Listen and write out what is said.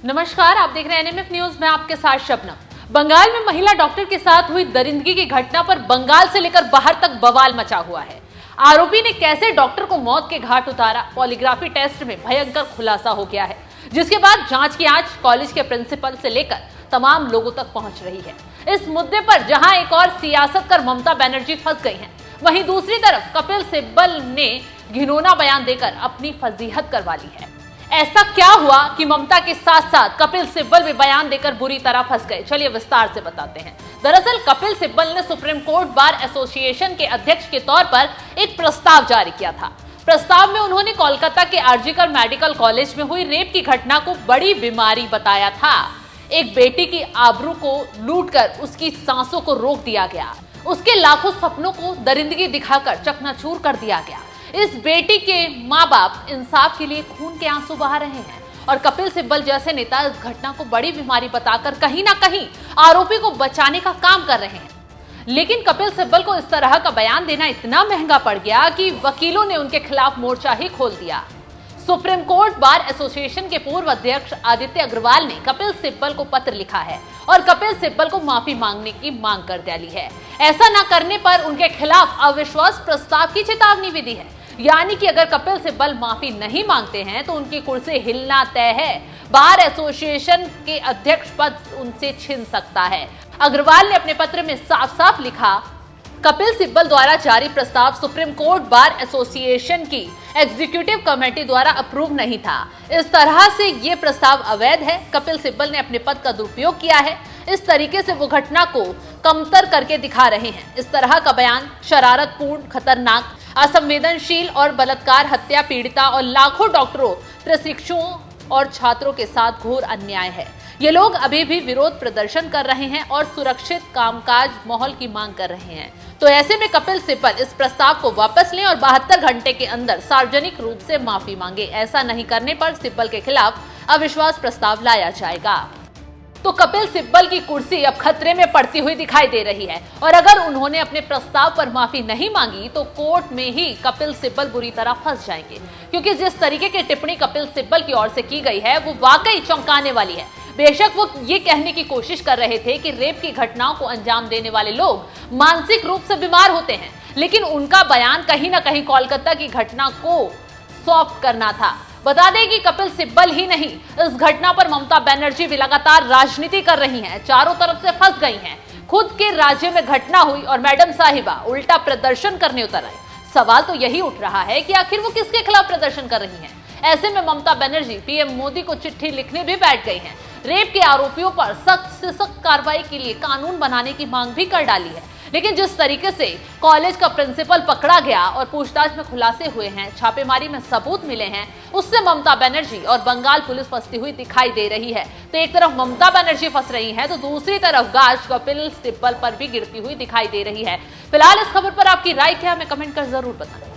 नमस्कार, आप देख रहे हैं एनएमएफ न्यूज में आपके साथ शबनम। बंगाल में महिला डॉक्टर के साथ हुई दरिंदगी की घटना पर बंगाल से लेकर बाहर तक बवाल मचा हुआ है। आरोपी ने कैसे डॉक्टर को मौत के घाट उतारा, पॉलीग्राफी टेस्ट में भयंकर खुलासा हो गया है, जिसके बाद जांच की आंच कॉलेज के प्रिंसिपल से लेकर तमाम लोगों तक पहुंच रही है। इस मुद्दे पर जहां एक और सियासत कर ममता बनर्जी फंस गई हैं, वहीं दूसरी तरफ कपिल सिब्बल ने घिनौना बयान देकर अपनी फजीहत करवा ली है। ऐसा क्या हुआ कि ममता के साथ साथ कपिल सिब्बल भी बयान देकर बुरी तरह फंस गए? चलिए विस्तार से बताते हैं। दरअसल कपिल सिब्बल ने सुप्रीम कोर्ट बार एसोसिएशन के अध्यक्ष के तौर पर एक प्रस्ताव जारी किया था। प्रस्ताव में उन्होंने कोलकाता के आरजीकर मेडिकल कॉलेज में हुई रेप की घटना को बड़ी बीमारी बताया था। एक बेटी की आबरू को लूटकर उसकी सांसों को रोक दिया गया, उसके लाखों सपनों को दरिंदगी दिखाकर चकनाचूर कर दिया गया। इस बेटी के माँ बाप इंसाफ के लिए खून के आंसू बहा रहे हैं और कपिल सिब्बल जैसे नेता इस घटना को बड़ी बीमारी बताकर कहीं ना कहीं आरोपी को बचाने का काम कर रहे हैं। लेकिन कपिल सिब्बल को इस तरह का बयान देना इतना महंगा पड़ गया कि वकीलों ने उनके खिलाफ मोर्चा ही खोल दिया। सुप्रीम कोर्ट बार एसोसिएशन के पूर्व अध्यक्ष आदित्य अग्रवाल ने कपिल सिब्बल को पत्र लिखा है और कपिल सिब्बल को माफी मांगने की मांग कर डाली है। ऐसा न करने पर उनके खिलाफ अविश्वास प्रस्ताव की चेतावनी भी दी है, यानी कि अगर कपिल सिब्बल माफी नहीं मांगते हैं तो उनकी कुर्सी हिलना तय है। बार एसोसिएशन के अध्यक्ष पद उनसे छिन सकता है। अग्रवाल ने अपने पत्र में साफ साफ लिखा, कपिल सिब्बल द्वारा जारी प्रस्ताव सुप्रीम कोर्ट बार एसोसिएशन की एग्जीक्यूटिव कमेटी द्वारा अप्रूव नहीं था। इस तरह से ये प्रस्ताव अवैध है। कपिल सिब्बल ने अपने पद का दुरुपयोग किया है। इस तरीके से वो घटना को कमतर करके दिखा रहे हैं। इस तरह का बयान शरारतपूर्ण, खतरनाक, असंवेदनशील और बलात्कार, हत्या पीड़िता और लाखों डॉक्टरों, प्रशिक्षुओं और छात्रों के साथ घोर अन्याय है। ये लोग अभी भी विरोध प्रदर्शन कर रहे हैं और सुरक्षित कामकाज माहौल की मांग कर रहे हैं। तो ऐसे में कपिल सिब्बल इस प्रस्ताव को वापस लें और 72 घंटे के अंदर सार्वजनिक रूप से माफी मांगे। ऐसा नहीं करने पर सिब्बल के खिलाफ अविश्वास प्रस्ताव लाया जाएगा। तो कपिल सिब्बल की कुर्सी अब खतरे में पड़ती हुई दिखाई दे रही है और अगर उन्होंने अपने प्रस्ताव पर माफी नहीं मांगी तो कोर्ट में ही कपिल सिब्बल बुरी तरह फंस जाएंगे, क्योंकि जिस तरीके की टिप्पणी कपिल सिब्बल की ओर से की गई है वो वाकई चौंकाने वाली है। बेशक वो ये कहने की कोशिश कर रहे थे कि रेप की घटनाओं को अंजाम देने वाले लोग मानसिक रूप से बीमार होते हैं, लेकिन उनका बयान कहीं ना कहीं कोलकाता की घटना को सॉफ्ट करना था। बता दें कि कपिल सिब्बल ही नहीं, इस घटना पर ममता बनर्जी भी लगातार राजनीति कर रही हैं, चारों तरफ से फंस गई हैं। खुद के राज्य में घटना हुई और मैडम साहिबा उल्टा प्रदर्शन करने उतर आए। सवाल तो यही उठ रहा है कि आखिर वो किसके खिलाफ प्रदर्शन कर रही हैं? ऐसे में ममता बनर्जी पीएम मोदी को चिट्ठी लिखने भी बैठ गई हैं। रेप के आरोपियों पर सख्त से सख्त कार्रवाई के लिए कानून बनाने की मांग भी कर डाली है। लेकिन जिस तरीके से कॉलेज का प्रिंसिपल पकड़ा गया और पूछताछ में खुलासे हुए हैं, छापेमारी में सबूत मिले हैं, उससे ममता बनर्जी और बंगाल पुलिस फंसती हुई दिखाई दे रही है। तो एक तरफ ममता बनर्जी फंस रही है तो दूसरी तरफ गाज कपिल सिब्बल पर भी गिरती हुई दिखाई दे रही है। फिलहाल इस खबर पर आपकी राय क्या है, हमें कमेंट कर जरूर बताएं।